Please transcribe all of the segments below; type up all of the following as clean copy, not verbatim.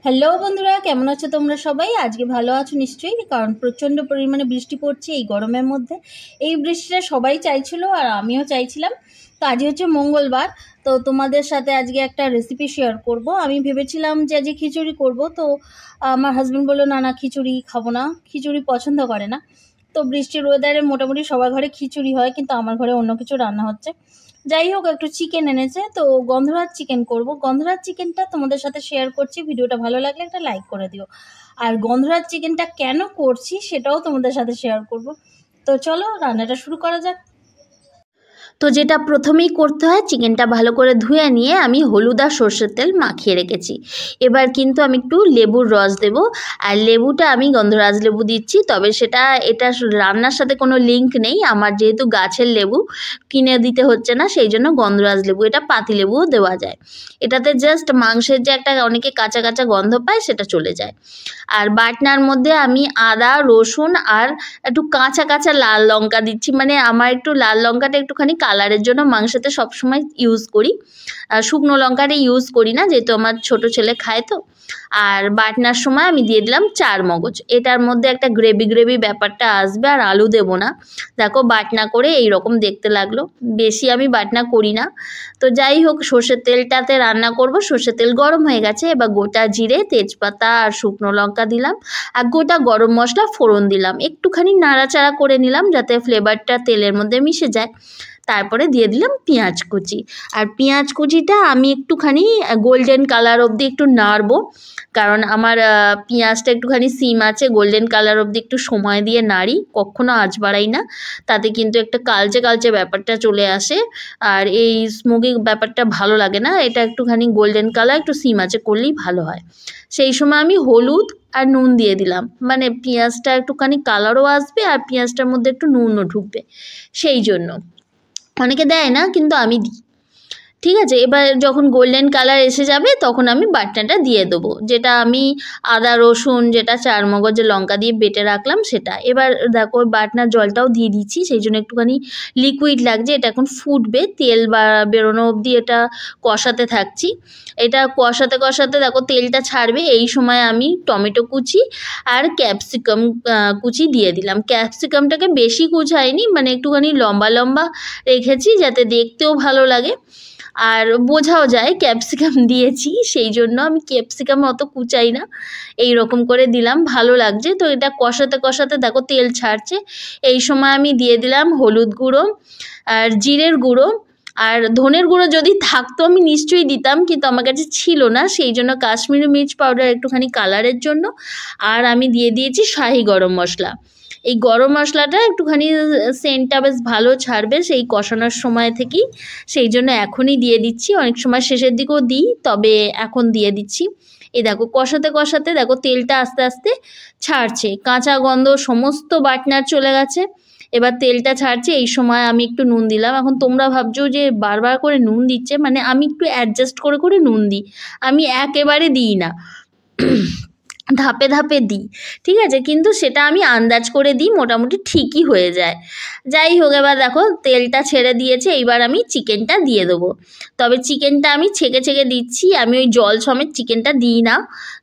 Hello বন্ধুরা, কেমন আছো তোমরা সবাই? আজকে ভালো আছো নিশ্চয়ই, কারণ প্রচণ্ড পরিমাণে বৃষ্টি পড়ছে এই গরমের মধ্যে। এই বৃষ্টিটা সবাই চাইছিল আর আমিও চাইছিলাম। তো আজ হচ্ছে মঙ্গলবার, তো তোমাদের সাথে আজকে একটা রেসিপি শেয়ার করব। আমি ভেবেছিলাম যে আজকে খিচুড়ি করব, তো আমার হাজব্যান্ড বললো না না, খিচুড়ি খাবো না, খিচুড়ি পছন্দ করে না। তো বৃষ্টির ওয়েদারে মোটামুটি সবার ঘরে খিচুড়ি হয়, কিন্তু আমার ঘরে অন্য কিছু রান্না হচ্ছে। যাই হোক, একটু চিকেন এনেছে, তো গন্ধরাজ চিকেন করব। গন্ধরাজ চিকেনটা তোমাদের সাথে শেয়ার করছি, ভিডিওটা ভালো লাগলে একটা লাইক করে দিও। আর গন্ধরাজ চিকেনটা কেন করছি সেটাও তোমাদের সাথে শেয়ার করব। তো চলো রান্নাটা শুরু করা যাক। তো যেটা প্রথমেই করতে হয়, চিকেনটা ভালো করে ধুয়ে নিয়ে আমি হলুদ আর সর্ষের তেল মাখিয়ে রেখেছি। এবার কিন্তু আমি একটু লেবুর রস দেব, আর লেবুটা আমি গন্ধরাজ লেবু দিচ্ছি, তবে এটা রান্নার সাথে কোনো লিঙ্ক নেই। আমার যেহেতু গাছের লেবু, কিনে দিতে হচ্ছে না, সেই জন্য গন্ধরাজ লেবু, এটা পাতি লেবুও দেওয়া যায়। এটাতে জাস্ট মাংসের যে একটা অনেকে কাঁচা কাঁচা গন্ধ পায় সেটা চলে যায়। আর বাটনার মধ্যে আমি আদা, রসুন আর একটু কাঁচা কাঁচা লাল লঙ্কা দিচ্ছি। মানে আমার একটু লাল লঙ্কাটা একটুখানি কালারের জন্য মাংসতে সবসময় ইউজ করি, শুকনো লঙ্কাটা ইউজ করি না, যেহেতু আমার ছোট ছেলে খায়। তো আর বাটনার সময় আমি দিয়ে দিলাম চার মগজ। এটার মধ্যে একটা গ্রেভি গ্রেভি ব্যাপারটা আসবে, আর আলু দেবো না। দেখো বাটনা করে এইরকম দেখতে লাগলো, বেশি আমি বাটনা করি না। তো যাই হোক, সর্ষের তেলটাতে রান্না করব। সর্ষের তেল গরম হয়ে গেছে, এবার গোটা জিরে, তেজপাতা আর শুকনো লঙ্কা দিলাম, আর গোটা গরম মশলা ফোড়ন দিলাম। একটুখানি নাড়াচাড়া করে নিলাম যাতে ফ্লেভারটা তেলের মধ্যে মিশে যায়। তারপরে দিয়ে দিলাম পেঁয়াজ কুচি, আর পেঁয়াজ কুচিটা আমি একটুখানি গোল্ডেন কালার অবধি একটু নাড়বো, কারণ আমার পেঁয়াজটা একটুখানি সিম আছে, গোল্ডেন কালার অবধি একটু সময় দিয়ে নাড়ি, কখনো আঁচ বাড়াই না, তাতে কিন্তু একটা কালচে কালচে ব্যাপারটা চলে আসে, আর এই স্মোকি ব্যাপারটা ভালো লাগে না। এটা একটুখানি গোল্ডেন কালার একটু সিম আছে করলেই ভালো হয়। সেই সময় আমি হলুদ আর নুন দিয়ে দিলাম, মানে পেঁয়াজটা একটুখানি কালারও আসবে আর পেঁয়াজটার মধ্যে একটু নুনও ঢুকবে, সেই জন্য। অনেকে দেয় না, কিন্তু আমি দিই। ঠিক আছে, এবার যখন গোল্ডেন কালার এসে যাবে তখন আমি বাটনাটা দিয়ে দেবো, যেটা আমি আদা রসুন যেটা চার মগজের লঙ্কা দিয়ে বেটে রাখলাম সেটা। এবার দেখো বাটনার জলটাও দিয়ে দিচ্ছি, সেই জন্য একটুখানি লিকুইড লাগছে। এটা এখন ফুটবে, তেল বা বেরোনো অবধি এটা কষাতে থাকছি। এটা কষাতে কষাতে দেখো তেলটা ছাড়বে, এই সময় আমি টমেটো কুচি আর ক্যাপসিকাম কুচি দিয়ে দিলাম। ক্যাপসিকামটাকে বেশি কুচাইনি, মানে একটুখানি লম্বা লম্বা রেখেছি যাতে দেখতেও ভালো লাগে আর বোঝাও যায় ক্যাপসিকাম দিয়েছি, সেই জন্য আমি ক্যাপসিকাম অত কুচাই না, এই রকম করে দিলাম, ভালো লাগছে। তো এটা কষাতে কষাতে দেখো তেল ছাড়ছে, এই সময় আমি দিয়ে দিলাম হলুদ গুঁড়ো আর জিরের গুঁড়ো, আর ধনের গুঁড়ো যদি থাকতো আমি নিশ্চয়ই দিতাম, কিন্তু আমার কাছে ছিল না, সেই জন্য কাশ্মীরি মির্চ পাউডার একটুখানি কালারের জন্য। আর আমি দিয়ে দিয়েছি শাহি গরম মশলা। এই গরম মশলাটা একটুখানি সেন্টটা বেশ ভালো ছাড়বে সেই কষানোর সময় থেকেই, সেই জন্য এখনই দিয়ে দিচ্ছি। অনেক সময় শেষের দিকেও দিই, তবে এখন দিয়ে দিচ্ছি। এই দেখো কষাতে কষাতে দেখো তেলটা আস্তে আস্তে ছাড়ছে, কাঁচা গন্ধ সমস্ত বাটনার চলে গেছে, এবার তেলটা ছাড়ছে। এই সময় আমি একটু নুন দিলাম। এখন তোমরা ভাবছো যে বারবার করে নুন দিচ্ছে, মানে আমি একটু অ্যাডজাস্ট করে করে নুন দিই, আমি একেবারে দিই না, ধাপে ধাপে দিই, ঠিক আছে, কিন্তু সেটা আমি আন্দাজ করে দিই, মোটামুটি ঠিকই হয়ে যায়। যাই হোক, এবার দেখো তেলটা ছেড়ে দিয়েছে, এইবার আমি চিকেনটা দিয়ে দেবো। তবে চিকেনটা আমি ছেঁকে ছেঁকে দিচ্ছি, আমি ওই জল সমেত চিকেনটা দিই না,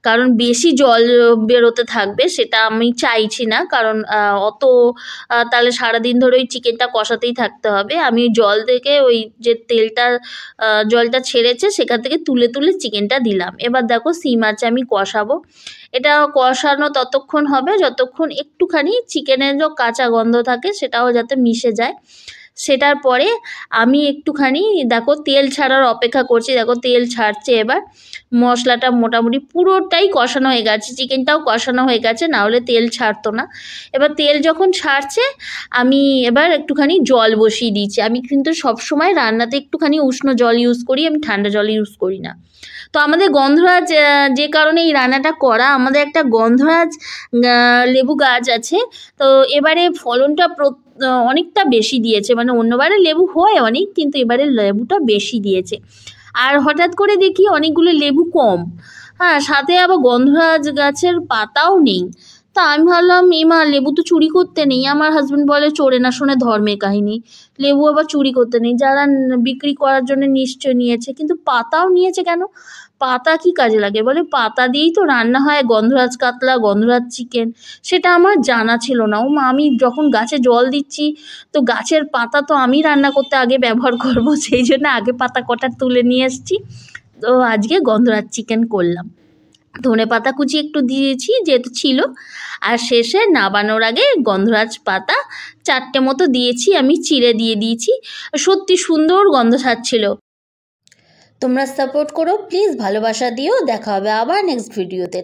কারণ বেশি জল বেরোতে থাকবে সেটা আমি চাইছি না, কারণ তাহলে সারাদিন ধরে ওই চিকেনটা কষাতেই থাকতে হবে। আমি ওই জল থেকে ওই যে তেলটা জলটা ছেড়েছে সেখান থেকে তুলে তুলে চিকেনটা দিলাম। এবার দেখো সিম আছে, আমি কষাবো। এটা কষানো ততক্ষণ হবে যতক্ষণ একটুখানি চিকেনের যে কাঁচা গন্ধ থাকে সেটাও যাতে মিশে যায়। সেটার পরে আমি একটুখানি দেখো তেল ছাড়ার অপেক্ষা করছি, দেখো তেল ছাড়ছে। এবার মশলাটা মোটামুটি পুরোটাই কষানো হয়ে গেছে, চিকেনটাও কষানো হয়ে গেছে, না হলে তেল ছাড়তো না। এবার তেল যখন ছাড়ছে আমি এবার একটুখানি জল বসিয়ে দিয়েছি। আমি কিন্তু সবসময় রান্নাতে একটুখানি উষ্ণ জল ইউজ করি, আমি ঠান্ডা জল ইউজ করি না। তো আমাদের গন্ধরাজ, যে কারণে এই রান্নাটা করা, আমাদের একটা গন্ধরাজ লেবু গাছ আছে। তো এবারে ফলনটা অনেকটা বেশি দিয়েছে, মানে অন্যবারে লেবু হয় অনেক, কিন্তু এবারে লেবুটা বেশি দিয়েছে। আর হঠাৎ করে দেখি অনেকগুলো লেবু কম, হ্যাঁ, সাথে আবার গন্ধরাজ গাছের পাতাও নেই। তা আমি ভাবলাম এমা লেবু তো চুরি করতে নেই। আমার হাজব্যান্ড বলে চোরে না শোনে ধর্মের কাহিনী, লেবু আবার চুরি করতে নেই, যারা বিক্রি করার জন্য নিশ্চয় নিয়েছে। কিন্তু পাতাও নিয়েছে কেন? পাতা কি কাজে লাগে বলে? পাতা দিয়েই তো রান্না হয় গন্ধরাজ কাতলা, গন্ধরাজ চিকেন। সেটা আমার জানা ছিল না। ও মা, আমি যখন গাছে জল দিচ্ছি তো গাছের পাতা তো আমি রান্না করতে আগে ব্যবহার করব, সেই জন্য আগে পাতা কটা তুলে নিয়ে এসেছি। তো আজকে গন্ধরাজ চিকেন করলাম। ধনে পাতা কুচি একটু দিয়েছি যেহেতু ছিল, আর শেষে নাবানোর আগে গন্ধরাজ পাতা 4টে মতো দিয়েছি, আমি চিড়ে দিয়ে দিয়েছি। সত্যি সুন্দর গন্ধ ছাড়ছিল। তোমরা সাপোর্ট করো প্লিজ, ভালোবাসা দিও। দেখা হবে আবার নেক্সট ভিডিওতে।